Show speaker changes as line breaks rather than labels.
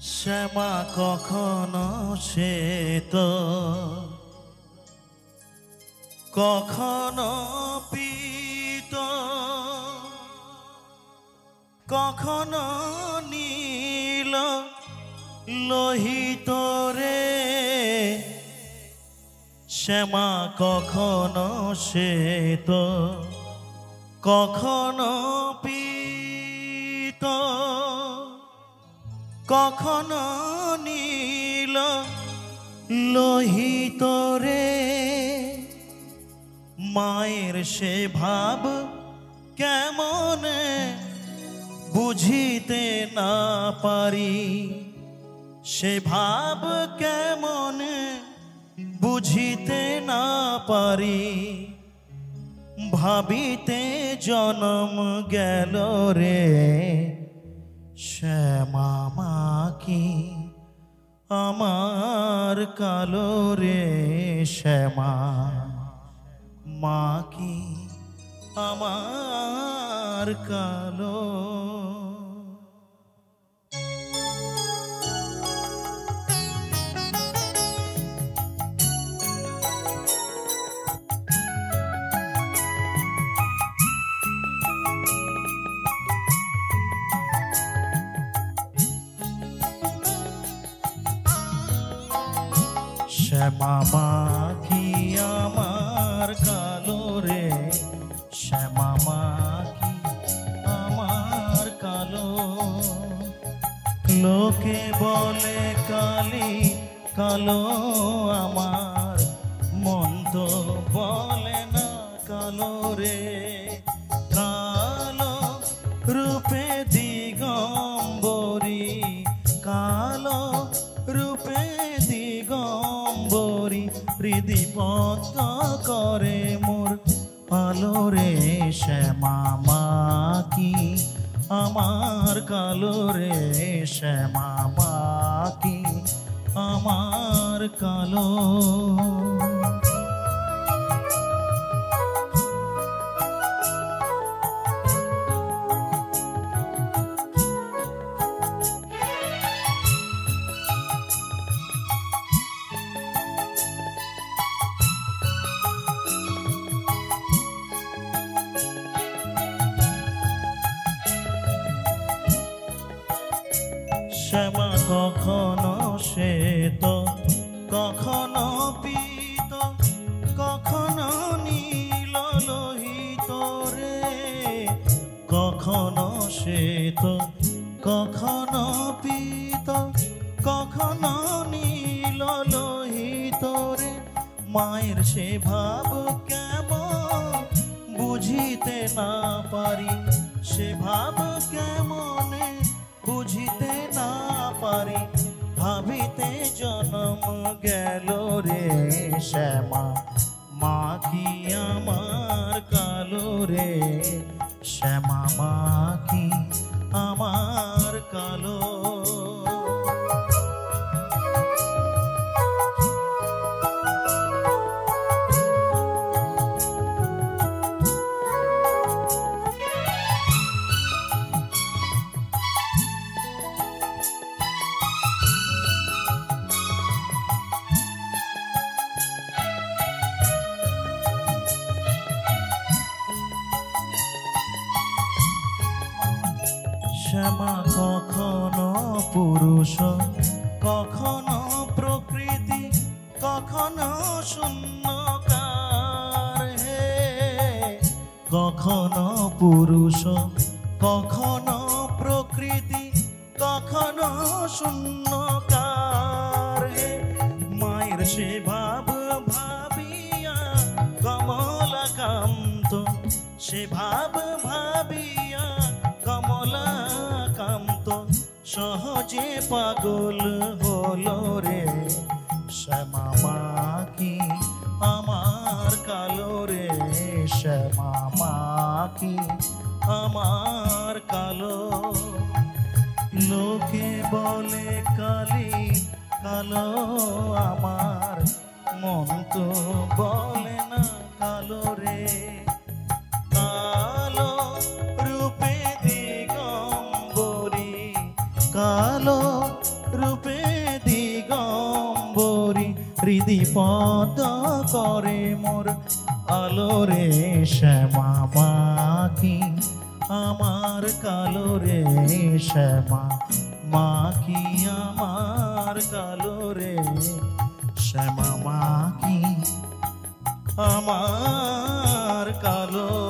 শ্যামা কখনো সে তো কখনো পীত কখনো নীল লোহিত রে শ্যামা কখনো শ্বেত কখনো পীত কখনো নীল লোহিত রে মায়ের সে ভাব কেমন বুঝিতে না পারি সে ভাব কেমন বুঝিতে না পারি ভাবিতে জনম গেল রে শ্যামা মা কি আমার কালো রে শ্যামা মা কি আমার কালো শ্যামা মা কি আমার কালো রে শ্যামা মা কি আমার কালো লোকে বলে কালি কালো আমার মন তো বলে না কালো রে কালো রূপে দিগম্বরী কালো রূপে দিগম্বরী হৃদিপদ্ম করে মোর আলো রে শ্যামা মা কি আমার কালো রে শ্যামা মা কি আমার কালো শ্যামা কখনো শ্বেত কখনো পীত কখনো নীল লোহিত রে কখনো শ্বেত কখনো পীত কখনো নীল লোহিত রে মায়ের সে ভাব কেমন বুঝিতে না পারি সে ভাব কেমন বুঝিতে না পারি ভাবিতে জনম গেল রে শ্যামা মা কি আমার কালো রে শ্যামা মা কি আমার কালো শ্যামা কখনো পুরুষ কখনো প্রকৃতি কখনো শূন্যকার হে কখনো পুরুষ কখনো প্রকৃতি কখনো শূন্যকার হে মায়ের সে ভাব ভাবিয়া কমলাকান্ত সে ভাব ভাবিয়া কমলাকান্ত সহজে পাগল হলো রে শ্যামা মা কি আমার কালো রে শ্যামা মা কি আমার কালো লোকে বলে কালি কালো আমার মন তো বলে না কালো রে কালো রূপে দিগম্বরী কালো হৃদি পদ করে মোর আলো রে শ্যামা মাকি আমার কালো রে শ্যামা মাকি আমার কালো রে শ্যামা মাকি আমার কালো